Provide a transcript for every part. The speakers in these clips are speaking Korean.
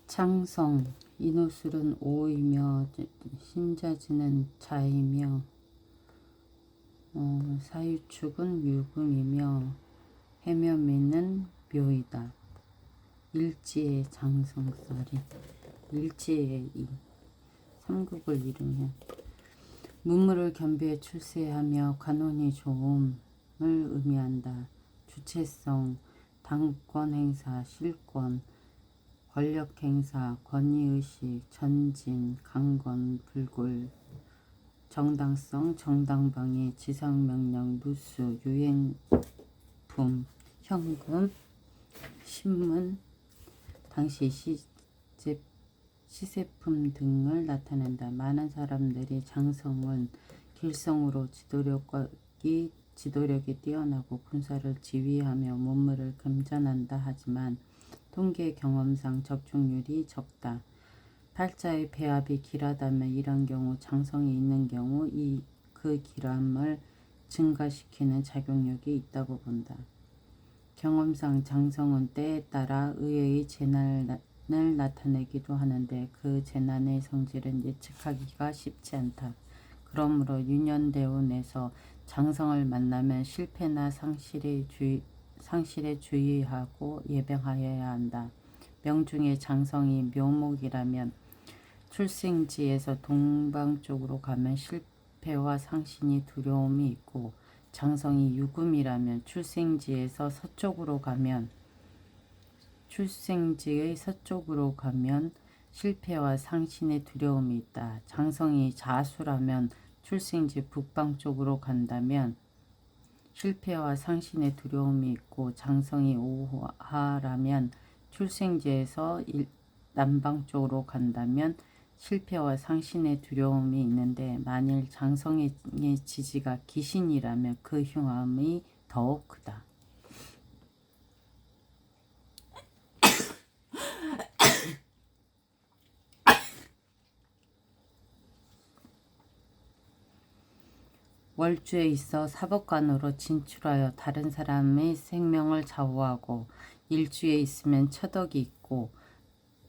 창성, 인호술은 오이며 신자지는 자이며 사유축은 유금이며 해묘미는 묘이다. 일지의 장성살이 일지의 이 삼국을 이루면 문무를 겸비해 출세하며 관원이 좋음을 의미한다. 주체성, 당권행사, 실권, 권력행사, 권위의식, 전진, 강권, 불굴, 정당성, 정당방위, 지상명령, 누수, 유행품, 현금, 신문, 당시 시제품 등을 나타낸다. 많은 사람들이 장성은 길성으로 지도력이 뛰어나고 군사를 지휘하며 문무를 금전한다 하지만 통계 경험상 적중률이 적다. 팔자의 배합이 길하다면 이런 경우 장성이 있는 경우 그 길함을 증가시키는 작용력이 있다고 본다. 경험상 장성은 때에 따라 의외의 재난을 나타내기도 하는데 그 재난의 성질은 예측하기가 쉽지 않다. 그러므로 유년대운에서 장성을 만나면 실패나 상실에 주의하고 예방하여야 한다. 명중에 장성이 묘목이라면 출생지에서 동방 쪽으로 가면 실패와 상신이 두려움이 있고, 장성이 유금이라면 출생지의 서쪽으로 가면 실패와 상신의 두려움이 있다. 장성이 자수라면 출생지 북방 쪽으로 간다면 실패와 상신의 두려움이 있고, 장성이 오하라면 출생지에서 남방 쪽으로 간다면 실패와 상신의 두려움이 있는데, 만일 장성의 지지가 기신이라면 그 흉함이 더욱 크다. 월주에 있어 사법관으로 진출하여 다른 사람의 생명을 좌우하고, 일주에 있으면 처덕이 있고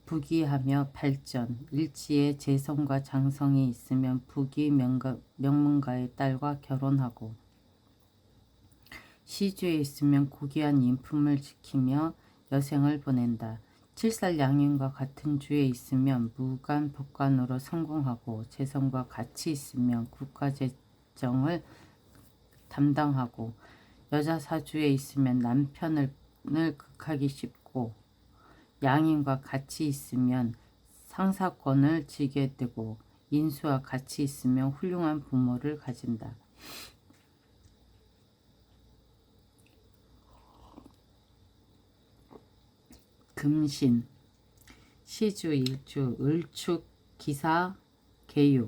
부귀하며 발전, 일지에 재성과 장성이 있으면 부귀 명문가의 딸과 결혼하고, 시주에 있으면 고귀한 인품을 지키며 여생을 보낸다. 칠살 양인과 같은 주에 있으면 무관 법관으로 성공하고, 재성과 같이 있으면 국가재정을 담당하고, 여자 사주에 있으면 남편을 극하기 쉽고, 양인과 같이 있으면 상사권을 지게 되고, 인수와 같이 있으면 훌륭한 부모를 가진다. 금신, 시주, 일주, 을축, 기사, 계유.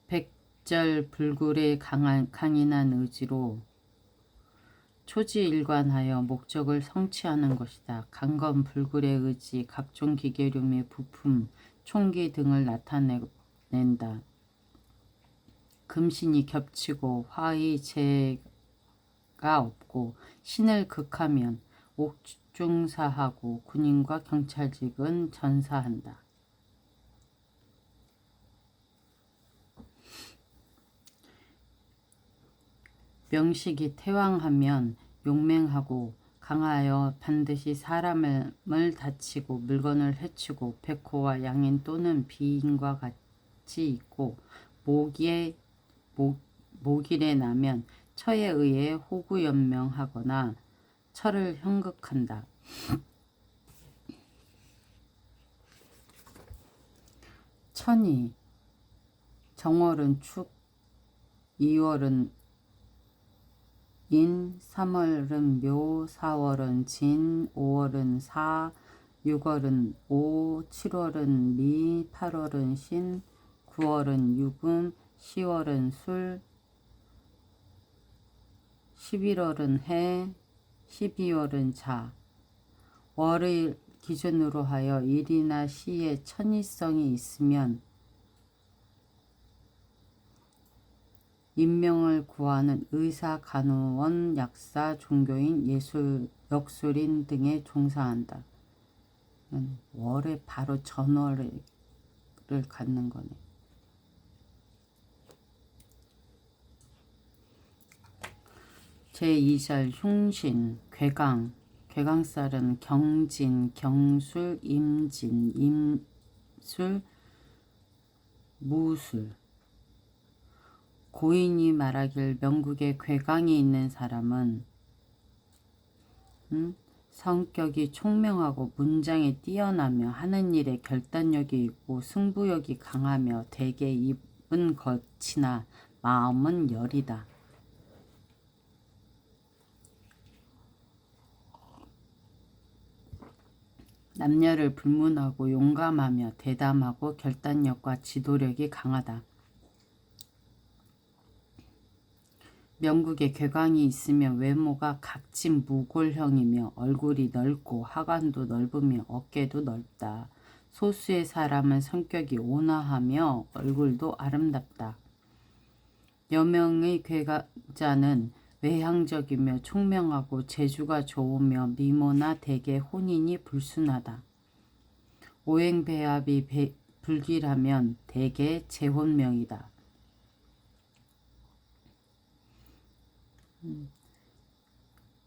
백절 불굴의 강인한 의지로 초지일관하여 목적을 성취하는 것이다. 강건 불굴의 의지, 각종 기계lum의 부품, 총기 등을 나타낸다. 금신이 겹치고 화의 재가 없고, 신을 극하면 옥중사하고 군인과 경찰직은 전사한다. 명식이 태왕하면 용맹하고 강하여 반드시 사람을 다치고 물건을 해치고, 백호와 양인 또는 비인과 같이 있고, 목일에 나면 처에 의해 호구연명하거나 처를 형극한다. 천이 정월은 축, 2월은 인, 3월은 묘, 4월은 진, 5월은 사, 6월은 오, 7월은 미, 8월은 신, 9월은 유금, 10월은 술, 11월은 해, 12월은 자. 월을 기준으로 하여 일이나 시에 천이성이 있으면 인명을 구하는 의사, 간호원, 약사, 종교인, 역술인 등에 종사한다. 월에 바로 전월을 갖는 거네. 제2절 흉신, 괴강. 괴강살은 경진, 경술, 임진, 임술, 무술. 고인이 말하길 명국에 괴강이 있는 사람은 성격이 총명하고 문장에 뛰어나며 하는 일에 결단력이 있고 승부욕이 강하며 대개 입은 거치나 마음은 여리다. 남녀를 불문하고 용감하며 대담하고 결단력과 지도력이 강하다. 명국에 괴강이 있으며 외모가 각진 무골형이며 얼굴이 넓고 하관도 넓으며 어깨도 넓다. 소수의 사람은 성격이 온화하며 얼굴도 아름답다. 여명의 괴가자는 외향적이며 총명하고 재주가 좋으며 미모나 대개 혼인이 불순하다. 오행배합이 불길하면 대개 재혼명이다.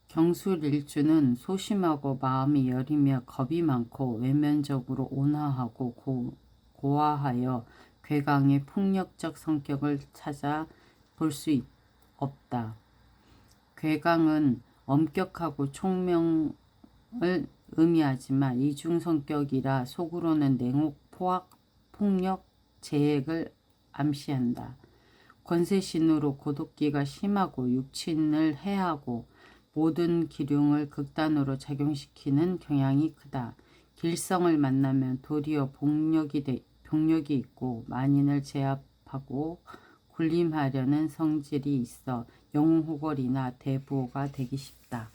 경술일주는 소심하고 마음이 여리며 겁이 많고 외면적으로 온화하고 고와하여 괴강의 폭력적 성격을 찾아 볼 수 없다. 괴강은 엄격하고 총명을 의미하지만 이중성격이라 속으로는 냉혹, 포악, 폭력, 재액을 암시한다. 권세신으로 고독기가 심하고 육친을 해하고 모든 기륭을 극단으로 작용시키는 경향이 크다. 길성을 만나면 도리어 병력이 있고 만인을 제압하고 군림하려는 성질이 있어 영웅호걸이나 대부호가 되기 쉽다.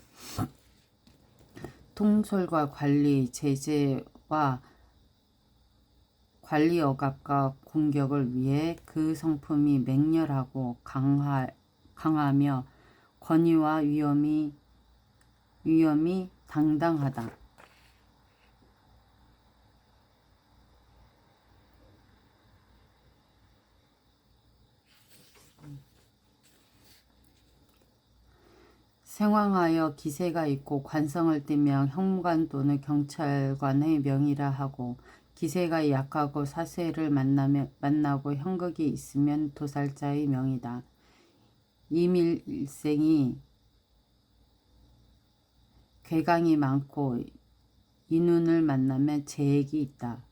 통솔과 관리, 제재와 관리 억압과 공격을 위해 그 성품이 맹렬하고 강하며 권위와 위엄이 당당하다. 생황하여 기세가 있고 관성을 띠며 형무관 또는 경찰관의 명이라 하고 기세가 약하고 사세를 만나고 형극이 있으면 도살자의 명이다. 이밀생이 괴강이 많고 인운을 만나면 재액이 있다.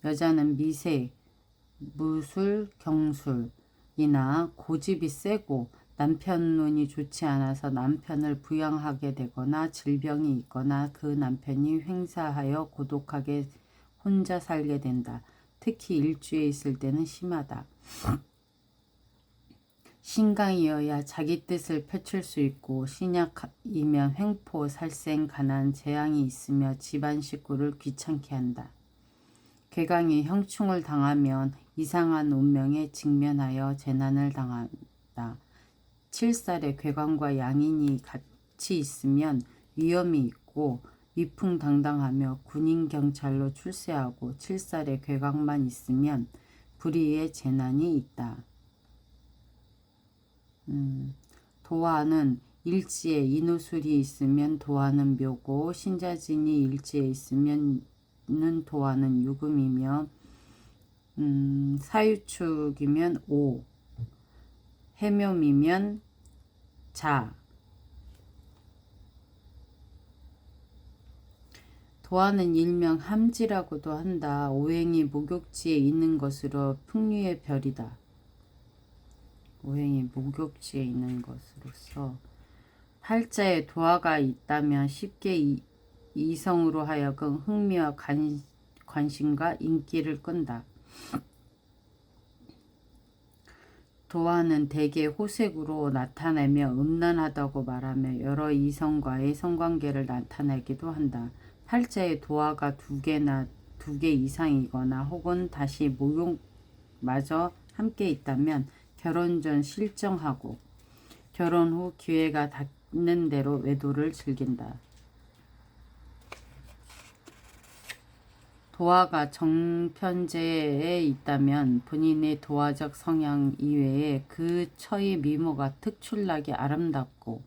여자는 미세, 무술, 경술이나 고집이 세고 남편 눈이 좋지 않아서 남편을 부양하게 되거나 질병이 있거나 그 남편이 횡사하여 고독하게 혼자 살게 된다. 특히 일주에 있을 때는 심하다. 신강이어야 자기 뜻을 펼칠 수 있고 신약이면 횡포, 살생, 가난, 재앙이 있으며 집안 식구를 귀찮게 한다. 괴강이 형충을 당하면 이상한 운명에 직면하여 재난을 당한다. 7살에 괴강과 양인이 같이 있으면 위험이 있고 위풍당당하며 군인 경찰로 출세하고 7살에 괴강만 있으면 불의의 재난이 있다. 도화는 일지에 인후술이 있으면 도화는 묘고 신자진이 일지에 있으면 도화는 유금이며 사유축이면 오, 해묘미면 자. 도화는 일명 함지라고도 한다. 오행이 목욕지에 있는 것으로 풍류의 별이다. 오행이 목욕지에 있는 것으로서 팔자에 도화가 있다면 쉽게 이성으로 하여금 흥미와 관심과 인기를 끈다. 도화는 대개 호색으로 나타내며 음란하다고 말하며 여러 이성과의 성관계를 나타내기도 한다. 팔자에 도화가 두 개 이상이거나 혹은 다시 목욕마저 함께 있다면 결혼 전 실정하고 결혼 후 기회가 닿는 대로 외도를 즐긴다. 도화가 정편제에 있다면 본인의 도화적 성향 이외에 그 처의 미모가 특출나게 아름답고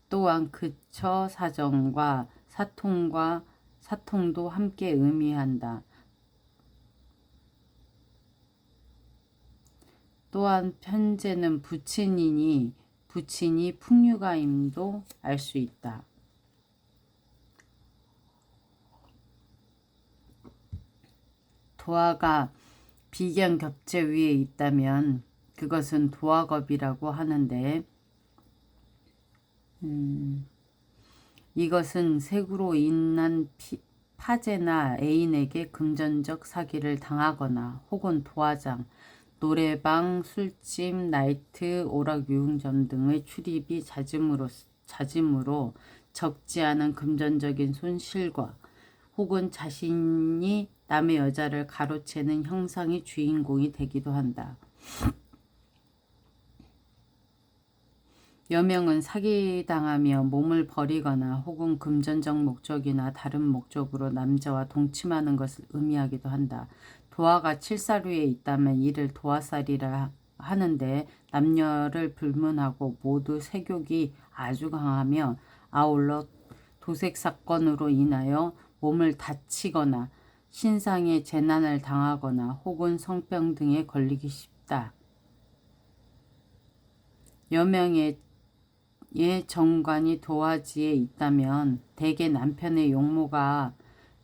또한 그 처 사정과 사통도 함께 의미한다. 또한 편제는 부친이 풍류가임도 알 수 있다. 도화가 비견 겹제 위에 있다면 그것은 도화겁이라고 하는데 이것은 색으로 인한 파제나 애인에게 금전적 사기를 당하거나 혹은 도화장, 노래방, 술집, 나이트, 오락유흥점 등의 출입이 잦음으로 적지 않은 금전적인 손실과 혹은 자신이 남의 여자를 가로채는 형상의 주인공이 되기도 한다. 여명은 사기당하며 몸을 버리거나 혹은 금전적 목적이나 다른 목적으로 남자와 동침하는 것을 의미하기도 한다. 도화가 칠사류에 있다면 이를 도화살이라 하는데 남녀를 불문하고 모두 색욕이 아주 강하며 아울러 도색사건으로 인하여 몸을 다치거나 신상에 재난을 당하거나 혹은 성병 등에 걸리기 쉽다. 여명의 정관이 도화지에 있다면 대개 남편의 용모가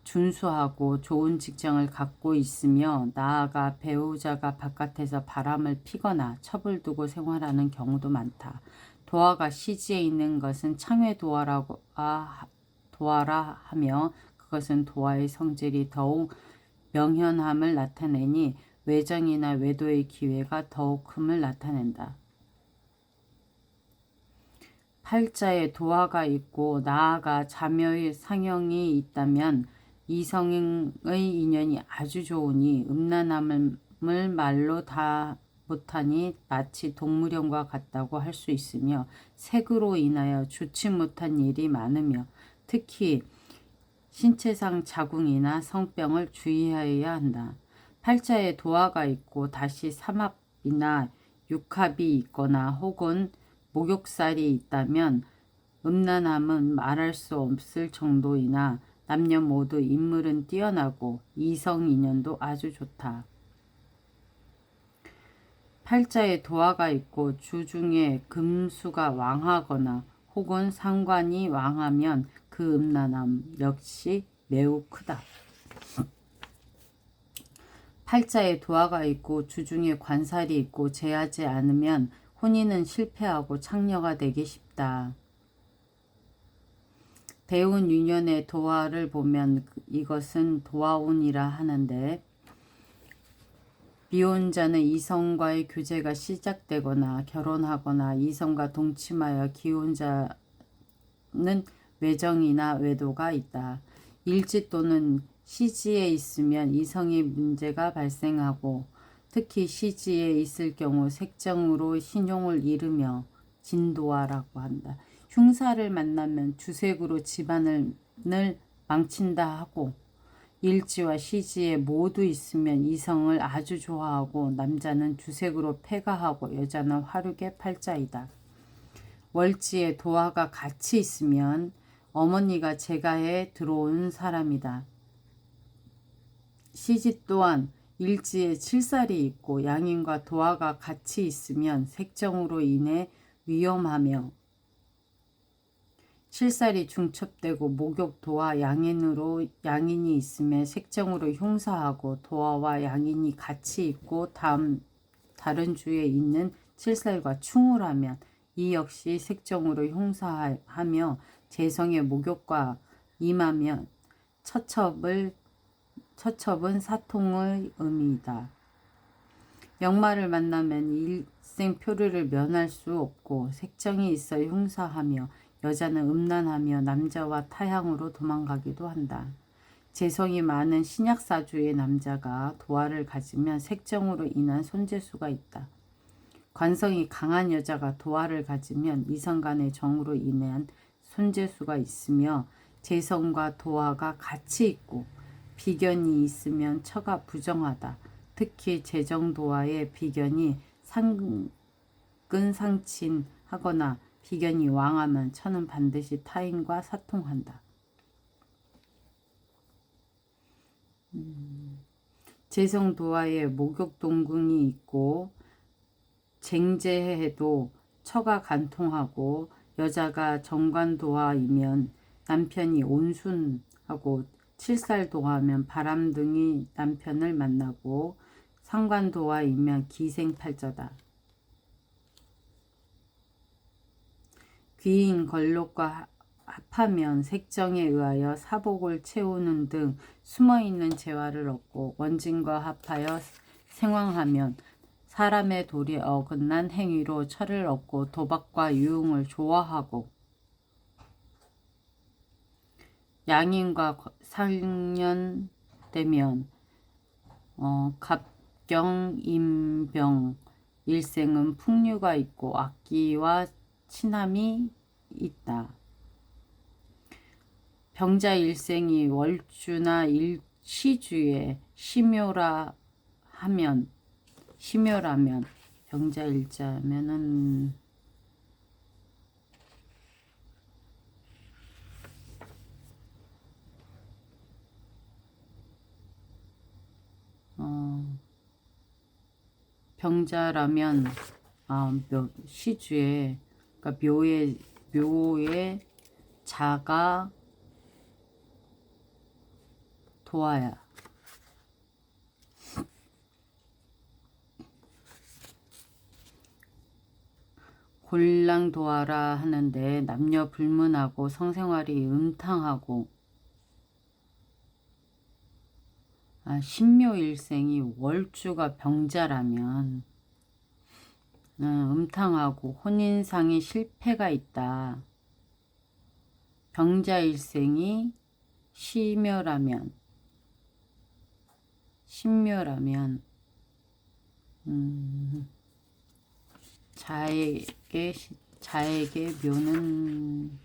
준수하고 좋은 직장을 갖고 있으며 나아가 배우자가 바깥에서 바람을 피거나 첩을 두고 생활하는 경우도 많다. 도화가 시지에 있는 것은 창외도화라 하며 그것은 도화의 성질이 더욱 명현함을 나타내니 외정이나 외도의 기회가 더욱 큼을 나타낸다. 팔자에 도화가 있고 나아가 자묘의 상형이 있다면 이성의 인연이 아주 좋으니 음란함을 말로 다 못하니 마치 동물형과 같다고 할 수 있으며 색으로 인하여 좋지 못한 일이 많으며 특히 신체상 자궁이나 성병을 주의하여야 한다. 팔자에 도화가 있고 다시 삼합이나 육합이 있거나 혹은 목욕살이 있다면 음란함은 말할 수 없을 정도이나 남녀 모두 인물은 뛰어나고 이성 인연도 아주 좋다. 팔자에 도화가 있고 주중에 금수가 왕하거나 혹은 상관이 왕하면 그 음란함 역시 매우 크다. 팔자에 도화가 있고 주중에 관살이 있고 제하지 않으면 혼인은 실패하고 창녀가 되기 쉽다. 대운 유년의 도화를 보면 이것은 도화운이라 하는데 미혼자는 이성과의 교제가 시작되거나 결혼하거나 이성과 동침하여 기혼자는 외정이나 외도가 있다. 일지 또는 시지에 있으면 이성의 문제가 발생하고 특히 시지에 있을 경우 색정으로 신용을 잃으며 진도화라고 한다. 흉사를 만나면 주색으로 집안을 망친다 하고 일지와 시지에 모두 있으면 이성을 아주 좋아하고 남자는 주색으로 패가하고 여자는 화류계 팔자이다. 월지에 도화가 같이 있으면 어머니가 제가에 들어온 사람이다. 시지 또한 일지에 칠살이 있고 양인과 도화가 같이 있으면 색정으로 인해 위험하며 칠살이 중첩되고 목욕 도화 양인이 있으면 색정으로 흉사하고 도화와 양인이 같이 있고 다른 주에 있는 칠살과 충을 하면 이 역시 색정으로 흉사하며 재성의 목욕과 임하면 처첩은 사통의 의미이다. 역마를 만나면 일생 표류를 면할 수 없고 색정이 있어 흉사하며 여자는 음란하며 남자와 타향으로 도망가기도 한다. 재성이 많은 신약사주의 남자가 도화를 가지면 색정으로 인한 손재수가 있다. 관성이 강한 여자가 도화를 가지면 이성 간의 정으로 인한 손재수가 있으며 재성과 도화가 같이 있고 비견이 있으면 처가 부정하다. 특히 재정도화의 비견이 상근상친하거나 비견이 왕하면 처는 반드시 타인과 사통한다. 재성도화에 목욕동궁이 있고 쟁제해도 처가 간통하고 여자가 정관도화이면 남편이 온순하고 칠살도화면 바람둥이 남편을 만나고 상관도화이면 기생팔저다. 귀인 걸록과 합하면 색정에 의하여 사복을 채우는 등 숨어있는 재화를 얻고 원진과 합하여 생황하면 사람의 도리에 어긋난 행위로 철을 얻고 도박과 유흥을 좋아하고 양인과 상련되면 갑경임병 일생은 풍류가 있고 악기와 친함이 있다. 병자 일생이 월주나 시주에 심요라면 병자 일자면은 병자라면 시주에 그러니까 묘에 자가 도화야. 골랑도화라 하는데 남녀 불문하고 성생활이 음탕하고 신묘일생이 월주가 병자라면 음탕하고 혼인상의 실패가 있다. 병자일생이 신묘라면 자에게 묘는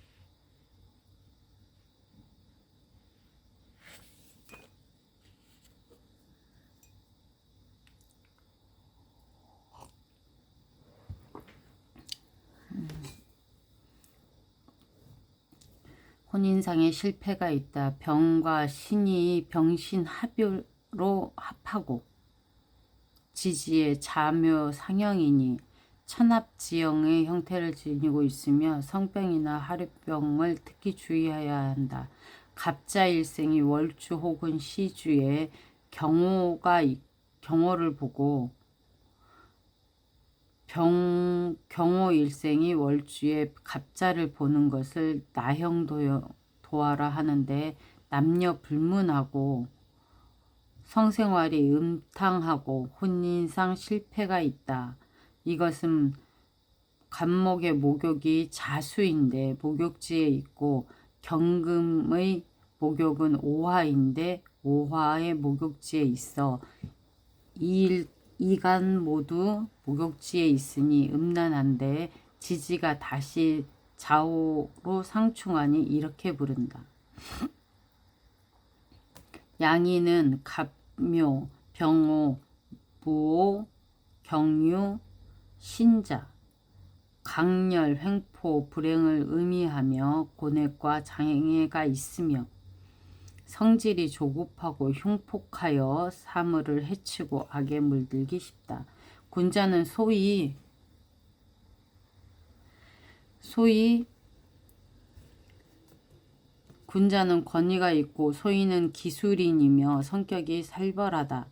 혼인상에 실패가 있다. 병과 신이 병신합으로 합하고 지지의 자묘 상형이니 천합지형의 형태를 지니고 있으며 성병이나 하류병을 특히 주의해야 한다. 갑자일생이 월주 혹은 시주에 경호를 보고 경호일생이 월주에 갑자를 보는 것을 나형도화라 하는데 남녀 불문하고 성생활이 음탕하고 혼인상 실패가 있다. 이것은 간목의 목욕이 자수인데 목욕지에 있고 경금의 목욕은 오화인데 오화의 목욕지에 있어 이간 모두 목욕지에 있으니 음란한데 지지가 다시 좌우로 상충하니 이렇게 부른다. 양인은 갑묘, 병호, 무호, 경유, 신자, 강렬, 횡포, 불행을 의미하며 고뇌과 장애가 있으며 성질이 조급하고 흉폭하여 사물을 해치고 악에 물들기 쉽다. 군자는 소위 군자는 권위가 있고 소인은 기술인이며 성격이 살벌하다.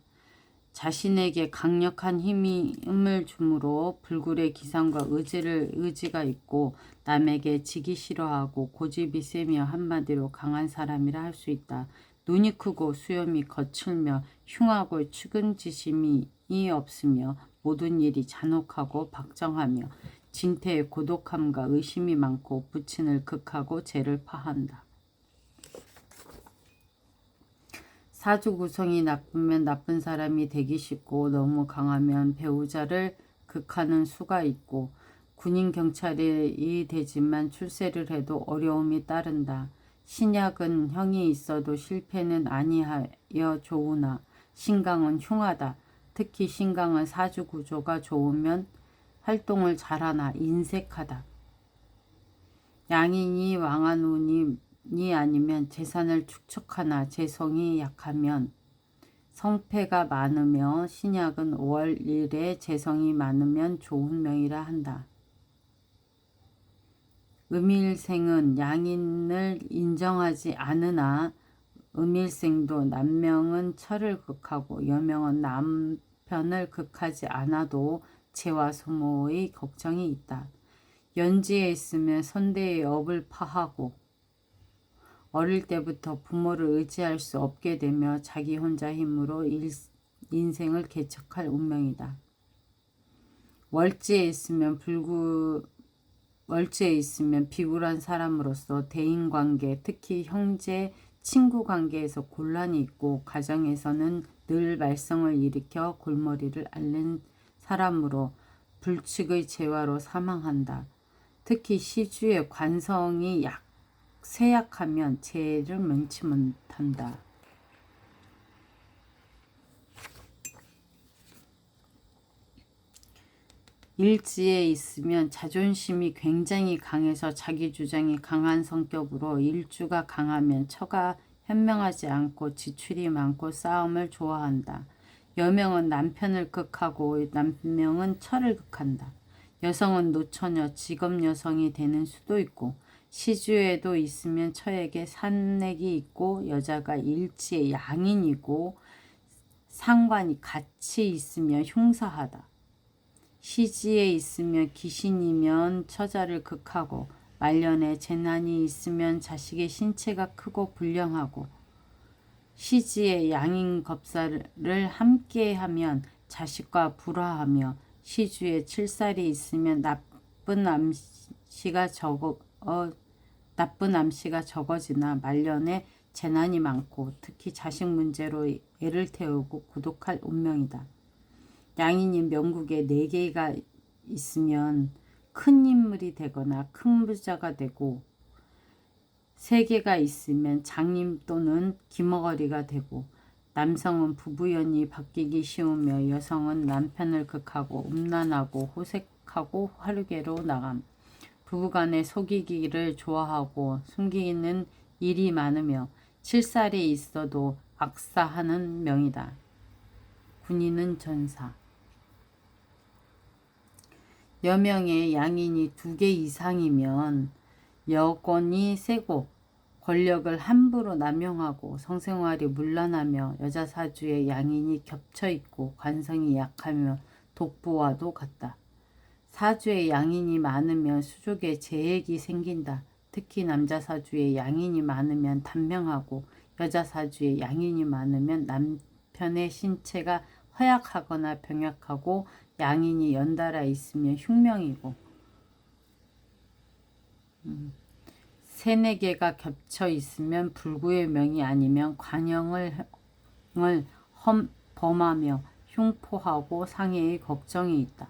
자신에게 강력한 힘을 주므로 불굴의 기상과 의지가 있고 남에게 지기 싫어하고 고집이 세며 한마디로 강한 사람이라 할 수 있다. 눈이 크고 수염이 거칠며 흉하고 측은지심이 없으며 모든 일이 잔혹하고 박정하며 진태의 고독함과 의심이 많고 부친을 극하고 죄를 파한다. 사주 구성이 나쁘면 나쁜 사람이 되기 쉽고 너무 강하면 배우자를 극하는 수가 있고 군인 경찰이 되지만 출세를 해도 어려움이 따른다. 신약은 형이 있어도 실패는 아니하여 좋으나 신강은 흉하다. 특히 신강은 사주 구조가 좋으면 활동을 잘하나 인색하다. 양인이 왕한 운이 아니면 재산을 축적하나 재성이 약하면 성패가 많으며 신약은 5월 1일에 재성이 많으면 좋은 명이라 한다. 음일생은 양인을 인정하지 않으나 음일생도 남명은 철을 극하고 여명은 남편을 극하지 않아도 재와 소모의 걱정이 있다. 연지에 있으면 선대의 업을 파하고 어릴 때부터 부모를 의지할 수 없게 되며 자기 혼자 힘으로 인생을 개척할 운명이다. 월지에 있으면 비굴한 사람으로서 대인관계, 특히 형제, 친구 관계에서 곤란이 있고 가정에서는 늘 말썽을 일으켜 골머리를 앓는 사람으로 불축의 재화로 사망한다. 특히 시주의 관성이 쇠약하면 재해를 면치 못한다. 일지에 있으면 자존심이 굉장히 강해서 자기 주장이 강한 성격으로 일주가 강하면 처가 현명하지 않고 지출이 많고 싸움을 좋아한다. 여명은 남편을 극하고 남명은 처를 극한다. 여성은 노처녀, 직업 여성이 되는 수도 있고 시주에도 있으면 처에게 산맥이 있고 여자가 일지에 양인이고 상관이 같이 있으며 흉사하다. 시지에 있으면 귀신이면 처자를 극하고 말년에 재난이 있으면 자식의 신체가 크고 불량하고 시지에 양인 겁사를 함께하면 자식과 불화하며 시주에 칠살이 있으면 나쁜 암시가 적어지나 말년에 재난이 많고 특히 자식 문제로 애를 태우고 고독할 운명이다. 양인이 명국에 4개가 있으면 큰 인물이 되거나 큰 부자가 되고 3개가 있으면 장님 또는 기머거리가 되고 남성은 부부연이 바뀌기 쉬우며 여성은 남편을 극하고 음란하고 호색하고 화류계로 나감. 부부간에 속이기를 좋아하고 숨기는 일이 많으며 칠살이 있어도 악사하는 명이다. 군인은 전사. 여명의 양인이 2개 이상이면 여권이 세고 권력을 함부로 남용하고 성생활이 문란하며 여자 사주에 양인이 겹쳐있고 관성이 약하며 독보와도 같다. 사주에 양인이 많으면 수족에 재액이 생긴다. 특히 남자 사주에 양인이 많으면 단명하고 여자 사주에 양인이 많으면 남편의 신체가 허약하거나 병약하고 양인이 연달아 있으면 흉명이고 3-4개가 겹쳐 있으면 불구의 명이 아니면 관영을 범하며 흉포하고 상해의 걱정이 있다.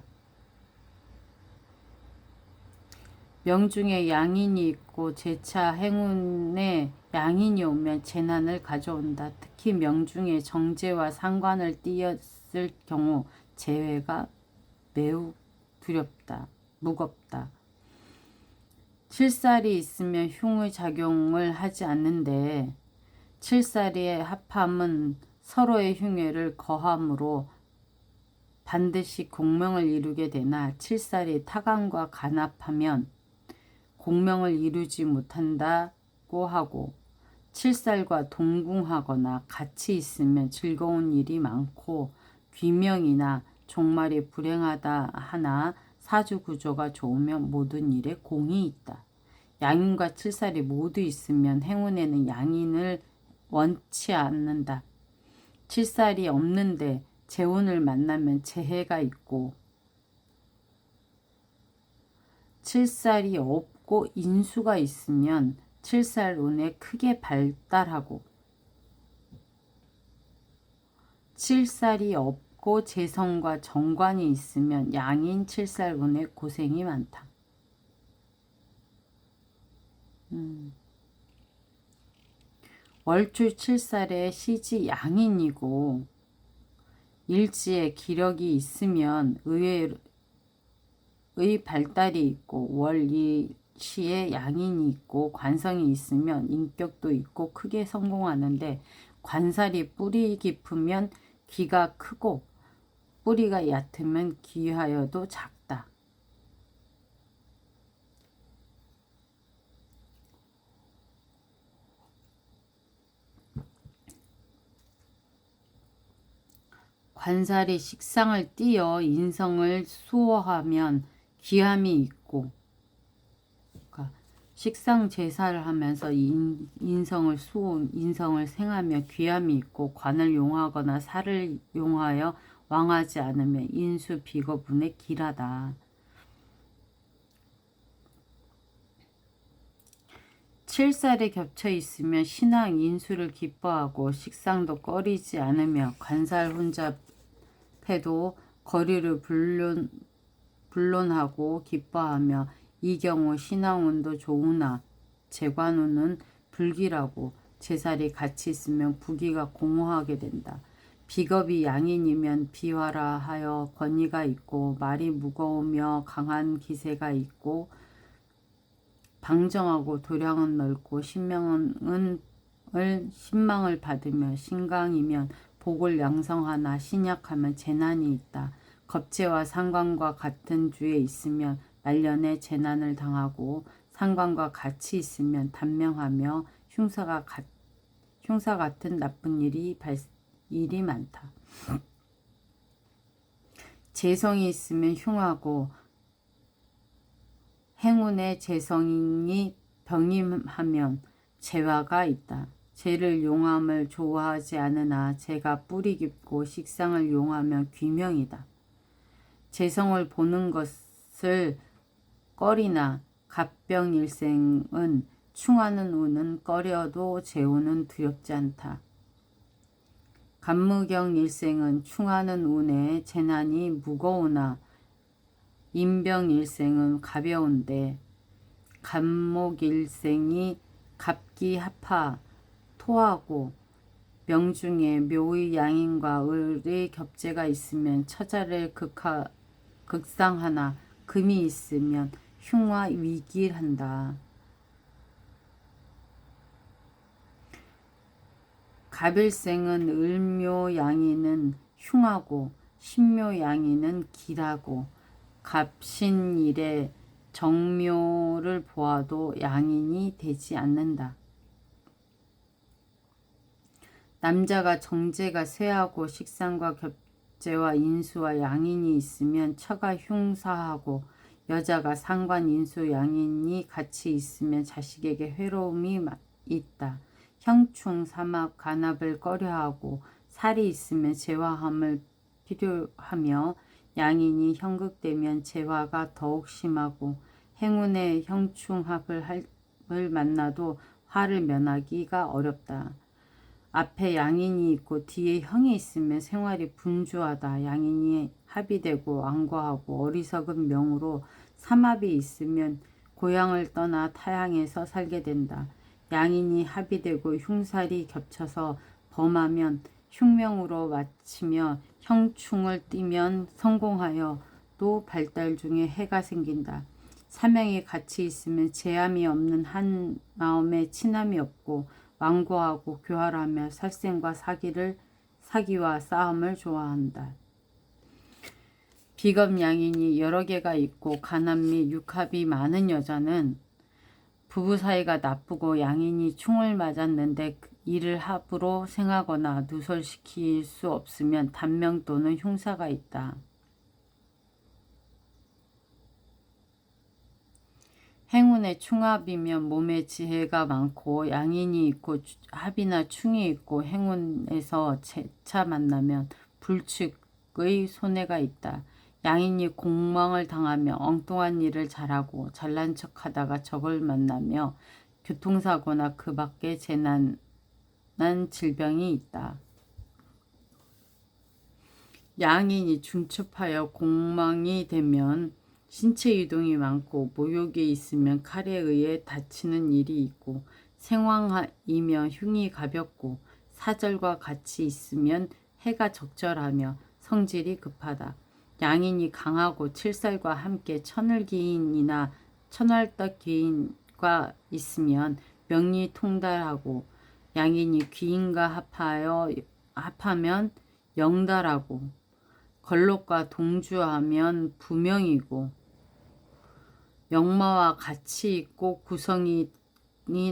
명중에 양인이 있고 제차 행운에 양인이 오면 재난을 가져온다. 특히 명중에 정제와 상관을 띄었을 경우 재회가 매우 무겁다. 칠살이 있으면 흉의 작용을 하지 않는데 칠살의 합함은 서로의 흉해를 거함으로 반드시 공명을 이루게 되나 칠살이 타간과 간합하면 공명을 이루지 못한다고 하고 칠살과 동궁하거나 같이 있으면 즐거운 일이 많고 귀명이나 종말이 불행하다 하나 사주 구조가 좋으면 모든 일에 공이 있다. 양인과 칠살이 모두 있으면 행운에는 양인을 원치 않는다. 칠살이 없는데 재운을 만나면 재해가 있고 칠살이 없고 인수가 있으면 칠살 운에 크게 발달하고 칠살이 없고 있고 재성과 정관이 있으면 양인 7살운에 고생이 많다. 월출 7살에 시지 양인이고 일지에 기력이 있으면 의의 발달이 있고 월일시에 양인이 있고 관성이 있으면 인격도 있고 크게 성공하는데 관살이 뿌리 깊으면 귀가 크고 뿌리가 얕으면 귀하여도 작다. 관살이 식상을 띄어 인성을 수호하면 귀함이 있고, 그러니까 식상 제사를 하면서 인성을 인성을 생하며 귀함이 있고 관을 용하거나 살을 용하여 왕하지 않으면 인수 비거분의 길하다. 7살에 겹쳐 있으면 신앙 인수를 기뻐하고 식상도 꺼리지 않으며 관살 혼잡해도 거리를 불론하고 기뻐하며 이 경우 신앙운도 좋으나 재관운은 불길하고 재살이 같이 있으면 부귀가 공허하게 된다. 비겁이 양인이면 비화라 하여 권위가 있고 말이 무거우며 강한 기세가 있고 방정하고 도량은 넓고 신망을 받으며 신강이면 복을 양성하나 신약하면 재난이 있다. 겁재와 상관과 같은 주에 있으면 말년에 재난을 당하고 상관과 같이 있으면 단명하며 흉사 같은 나쁜 일이 많다. 재성이 있으면 흉하고 행운의 재성이 병임하면 재화가 있다. 재를 용함을 좋아하지 않으나 재가 뿌리 깊고 식상을 용하면 귀명이다. 재성을 보는 것을 꺼리나 갑병일생은 충하는 운은 꺼려도 재운은 두렵지 않다. 간무경일생은 충하는 운에 재난이 무거우나 인병일생은 가벼운데 간목일생이 갑기합하 토하고 명중에 묘의 양인과 을의 겹재가 있으면 처자를 극상하나 금이 있으면 흉화 위길한다. 갑일생은 을묘 양인은 흉하고 신묘 양인은 길하고 갑신일에 정묘를 보아도 양인이 되지 않는다. 남자가 정제가 쇠하고 식상과 겹재와 인수와 양인이 있으면 처가 흉사하고 여자가 상관 인수 양인이 같이 있으면 자식에게 회로움이 있다. 형충 사막 간압을 꺼려하고 살이 있으면 재화함을 필요하며 양인이 형극되면 재화가 더욱 심하고 행운의 형충합을 만나도 화를 면하기가 어렵다. 앞에 양인이 있고 뒤에 형이 있으면 생활이 분주하다. 양인이 합의되고 완고하고 어리석은 명으로 삼합이 있으면 고향을 떠나 타향에서 살게 된다. 양인이 합의되고 흉살이 겹쳐서 범하면 흉명으로 마치며 형충을 띠면 성공하여 또 발달 중에 해가 생긴다. 사명이 같이 있으면 재함이 없는 한 마음에 친함이 없고 완고하고 교활하며 살생과 사기와 싸움을 좋아한다. 비겁 양인이 여러 개가 있고 간합 및 육합이 많은 여자는 부부 사이가 나쁘고 양인이 충을 맞았는데 이를 합으로 생하거나 누설시킬 수 없으면 단명 또는 흉사가 있다. 행운의 충합이면 몸에 지혜가 많고 양인이 있고 합이나 충이 있고 행운에서 재차 만나면 불축의 손해가 있다. 양인이 공망을 당하며 엉뚱한 일을 잘하고 잘난 척하다가 적을 만나며 교통사고나 그 밖에 재난한 질병이 있다. 양인이 중첩하여 공망이 되면 신체 이동이 많고 모욕에 있으면 칼에 의해 다치는 일이 있고 생황이며 흉이 가볍고 사절과 같이 있으면 해가 적절하며 성질이 급하다. 양인이 강하고 칠살과 함께 천을기인이나 천할떡기인과 있으면 명리 통달하고 양인이 귀인과 합하면 영달하고 걸록과 동주하면 부명이고 역마와 같이 있고 구성이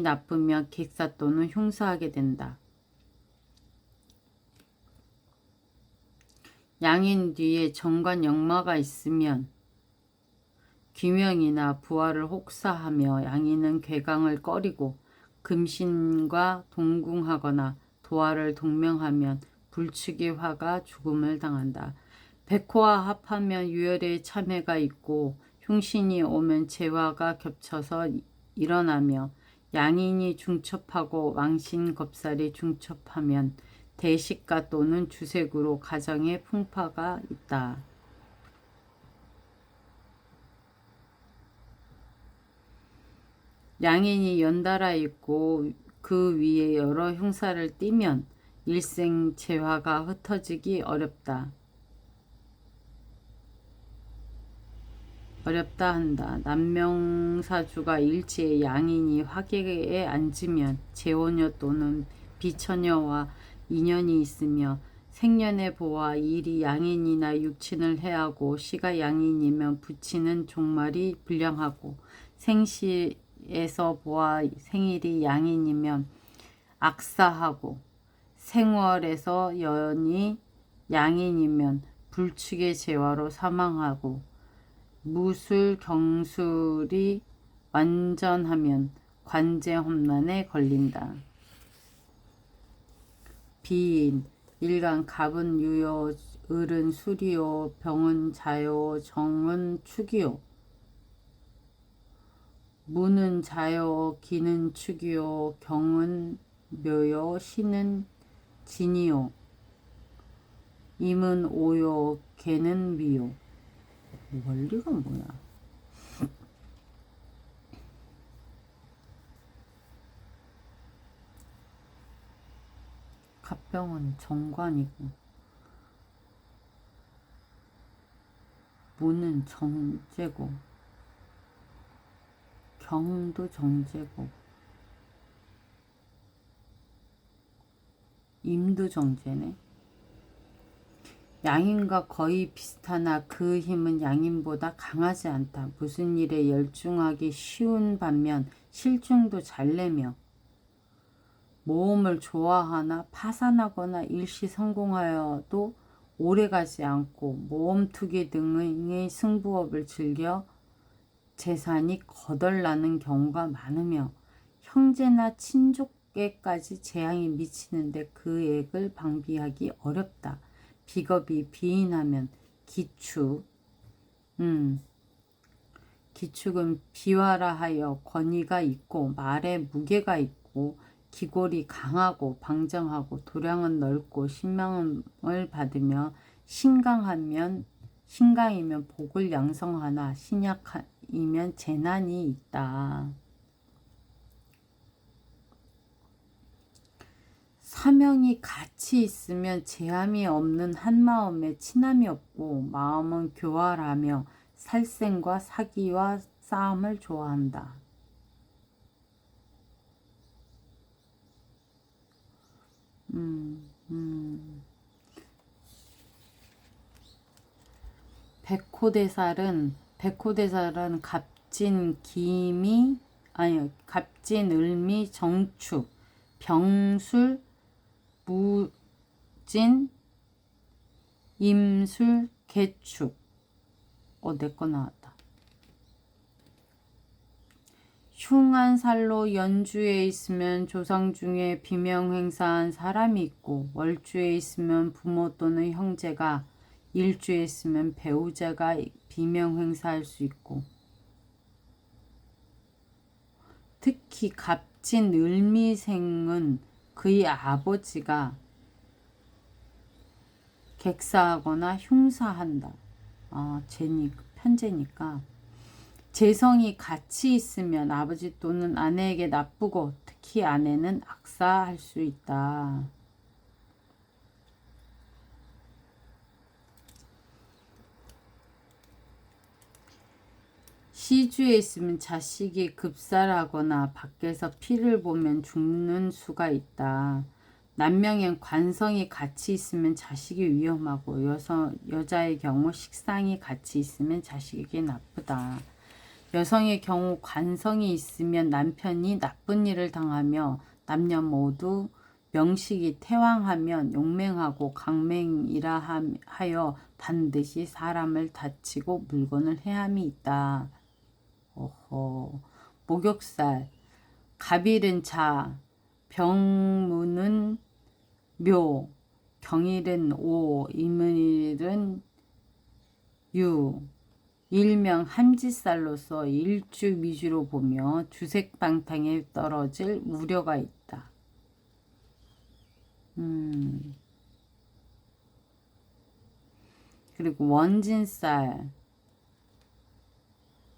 나쁘면 객사 또는 흉사하게 된다. 양인 뒤에 정관 역마가 있으면 귀명이나 부하를 혹사하며 양인은 괴강을 꺼리고 금신과 동궁하거나 도화를 동명하면 불축의 화가 죽음을 당한다. 백호와 합하면 유혈의 참회가 있고 흉신이 오면 재화가 겹쳐서 일어나며 양인이 중첩하고 왕신겁살이 중첩하면 대식가 또는 주색으로 가정에 풍파가 있다. 양인이 연달아 있고 그 위에 여러 흉사를 띠면 일생 재화가 흩어지기 어렵다 한다. 남명사주가 일지에 양인이 화계에 앉으면 재혼녀 또는 비처녀와 인연이 있으며 생년의 보와 일이 양인이나 육친을 해하고 시가 양인이면 부친은 종말이 불량하고 생시에서 보아 생일이 양인이면 악사하고 생월에서 연이 양인이면 불축의 재화로 사망하고 무술 경술이 완전하면 관제험난에 걸린다. 비인 일간 갑은 유요 을은 술이요 병은 자요 정은 축이요 무는 자요 기는 축이요 경은 묘요 신은 진이요 임은 오요 개는 미요. 원리가 뭐야? 갑병은 정관이고 무는 정제고 경도 정제고 임도 정제네. 양인과 거의 비슷하나 그 힘은 양인보다 강하지 않다. 무슨 일에 열중하기 쉬운 반면 실중도 잘 내며 모험을 좋아하나 파산하거나 일시 성공하여도 오래가지 않고 모험 투기 등의 승부업을 즐겨 재산이 거덜나는 경우가 많으며 형제나 친족에까지 재앙이 미치는데 그 액을 방비하기 어렵다. 비겁이 비인하면 기축은 비화라 하여 권위가 있고 말에 무게가 있고 기골이 강하고 방정하고 도량은 넓고 신명을 받으며 신강이면 복을 양성하나 신약이면 재난이 있다. 사명이 같이 있으면 제함이 없는 한마음에 친함이 없고 마음은 교활하며 살생과 사기와 싸움을 좋아한다. 백호대살은 갑진 을미 정축 병술 무진 임술 개축. 내 거 나왔다. 흉한 살로 연주에 있으면 조상 중에 비명행사한 사람이 있고 월주에 있으면 부모 또는 형제가 일주에 있으면 배우자가 비명행사할 수 있고 특히 갑진 을미생은 그의 아버지가 객사하거나 흉사한다. 편재니까. 재성이 같이 있으면 아버지 또는 아내에게 나쁘고 특히 아내는 악사할 수 있다. 시주에 있으면 자식이 급살하거나 밖에서 피를 보면 죽는 수가 있다. 남명엔 관성이 같이 있으면 자식이 위험하고 여자의 경우 식상이 같이 있으면 자식에게 나쁘다. 여성의 경우 관성이 있으면 남편이 나쁜 일을 당하며 남녀 모두 명식이 태왕하면 용맹하고 강맹이라 하여 반드시 사람을 다치고 물건을 해함이 있다. 목욕살 갑일은 자, 병문은 묘, 경일은 오, 임일은 유. 일명 함지살로서 일주미주로 보며 주색방탕에 떨어질 우려가 있다. 그리고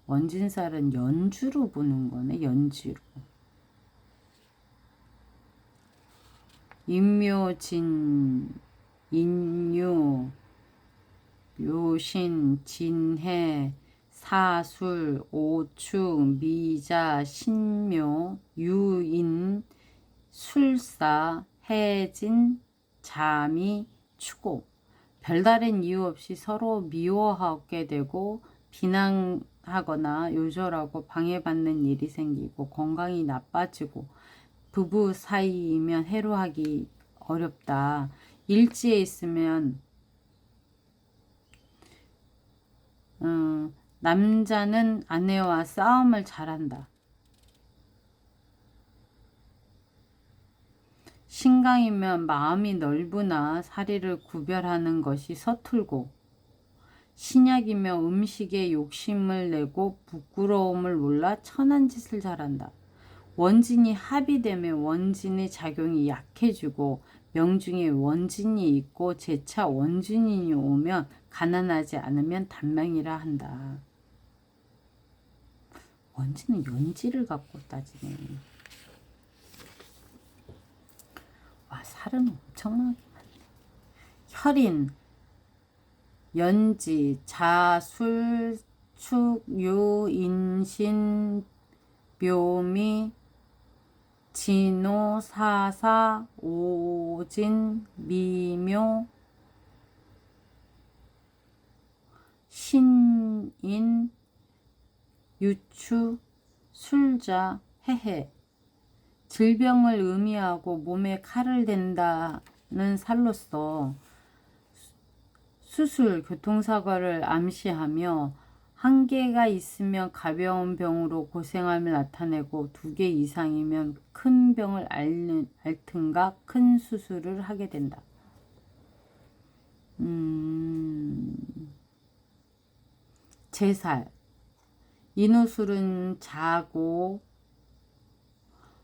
원진살은 연주로 보는 거네. 연주로. 인묘진, 인유, 요신, 진해, 사술, 오축, 미자, 신묘, 유인, 술사, 해진, 자미, 추고. 별다른 이유 없이 서로 미워하게 되고 비난하거나 요절하고 방해받는 일이 생기고 건강이 나빠지고 부부 사이이면 해로하기 어렵다. 일지에 있으면 남자는 아내와 싸움을 잘한다. 신강이면 마음이 넓으나 사리를 구별하는 것이 서툴고 신약이며 음식에 욕심을 내고 부끄러움을 몰라 천한 짓을 잘한다. 원진이 합의되면 원진의 작용이 약해지고 명중에 원진이 있고 재차 원진이 오면 가난하지 않으면 단명이라 한다. 원진은 연지를 갖고 따지네. 와, 살은 엄청나게 많네. 혈인, 연지, 자술, 축, 유, 인신, 묘미, 진호, 사사, 오진, 미묘, 신인, 유추, 술자, 해해. 질병을 의미하고 몸에 칼을 댄다는 살로서 수술, 교통사고를 암시하며 한 개가 있으면 가벼운 병으로 고생함을 나타내고 2개 이상이면 큰 병을 앓든가 큰 수술을 하게 된다. 제살 인후술은 자고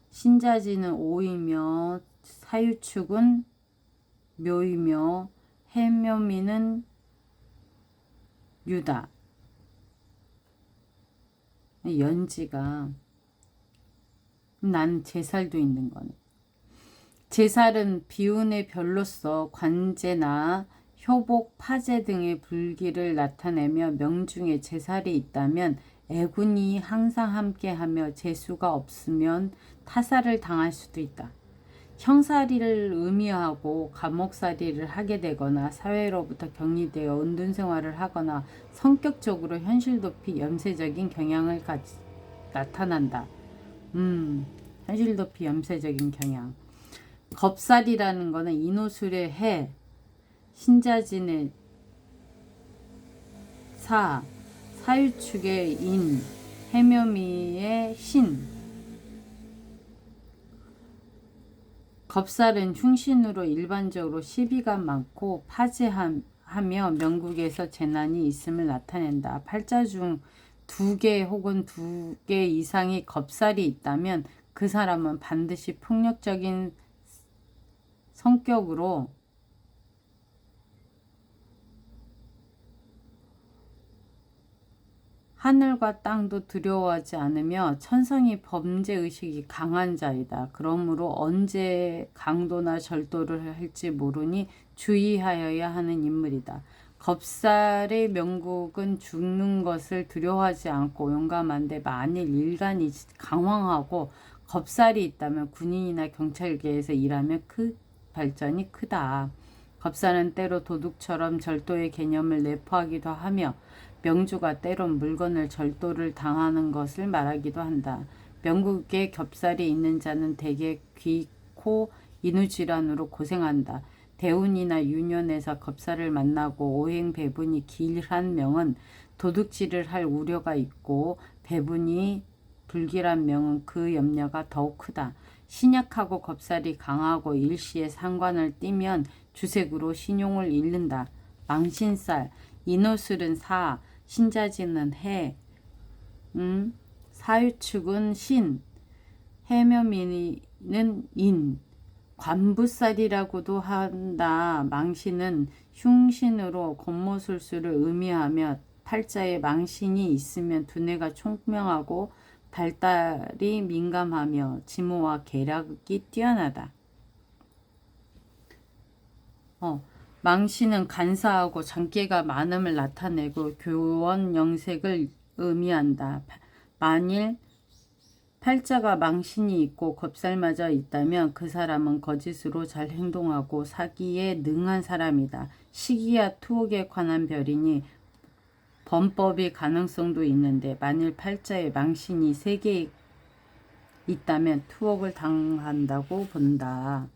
신자지는 오이며 사유축은 묘이며 해묘미는 유다. 연지가 난 제살도 있는 거네. 제살은 비운의 별로서 관제나 효복, 파제 등의 불기를 나타내며 명중에 제살이 있다면 애군이 항상 함께하며 재수가 없으면 타살을 당할 수도 있다. 형살이를 의미하고 감옥살이를 하게 되거나 사회로부터 격리되어 은둔생활을 하거나 성격적으로 현실도피 염세적인 경향을 나타난다. 현실도피 염세적인 경향. 겁살이라는 거는 인호술의 해, 신자진의 사, 사유축의 인, 해묘미의 신. 겁살은 흉신으로 일반적으로 시비가 많고 파제하며 명국에서 재난이 있음을 나타낸다. 팔자 중 2개 혹은 2개 이상의 겁살이 있다면 그 사람은 반드시 폭력적인 성격으로 하늘과 땅도 두려워하지 않으며 천성이 범죄의식이 강한 자이다. 그러므로 언제 강도나 절도를 할지 모르니 주의하여야 하는 인물이다. 겁살의 명국은 죽는 것을 두려워하지 않고 용감한데 만일 일간이 강황하고 겁살이 있다면 군인이나 경찰계에서 일하면 발전이 크다. 겁살은 때로 도둑처럼 절도의 개념을 내포하기도 하며 명주가 때론 물건을 절도를 당하는 것을 말하기도 한다. 명국에 겁살이 있는 자는 대개 귀, 코, 인후질환으로 고생한다. 대운이나 유년에서 겁살을 만나고 오행 배분이 길한 명은 도둑질을 할 우려가 있고 배분이 불길한 명은 그 염려가 더욱 크다. 신약하고 겁살이 강하고 일시에 상관을 띠면 주색으로 신용을 잃는다. 망신살, 인호술은 사, 신자지는 해, 사유축은 신, 해묘미는 인, 관부살이라고도 한다. 망신은 흉신으로 겉모술수를 의미하며 팔자에 망신이 있으면 두뇌가 총명하고 발달이 민감하며 지모와 계략이 뛰어나다. 망신은 간사하고 장기가 많음을 나타내고 교원 영색을 의미한다. 만일 팔자가 망신이 있고 겁살마저 있다면 그 사람은 거짓으로 잘 행동하고 사기에 능한 사람이다. 시기와 투옥에 관한 별이니 범법이 가능성도 있는데 만일 팔자에 망신이 3개 있다면 투옥을 당한다고 본다.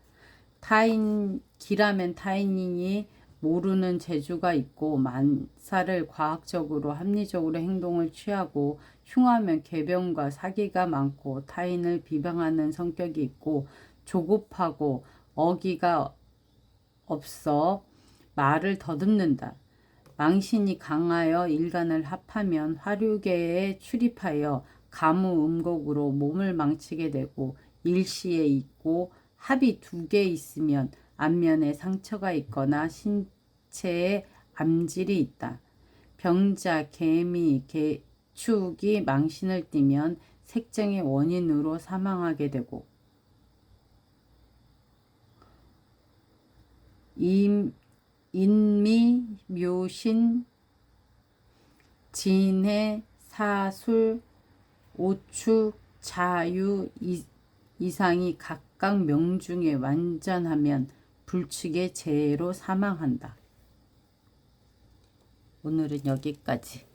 기라면 타인이 모르는 재주가 있고 만사를 과학적으로 합리적으로 행동을 취하고 흉하면 궤변과 사기가 많고 타인을 비방하는 성격이 있고 조급하고 어기가 없어 말을 더듬는다. 망신이 강하여 일간을 합하면 화류계에 출입하여 가무음곡으로 몸을 망치게 되고 일시에 있고 합이 2개 있으면 안면에 상처가 있거나 신체에 암질이 있다. 병자, 개미, 개축이 망신을 띠면 색정의 원인으로 사망하게 되고 인미, 묘신, 진해, 사술, 오축, 자유, 이상이 각각 명중에 완전하면 불축의 재해로 사망한다. 오늘은 여기까지.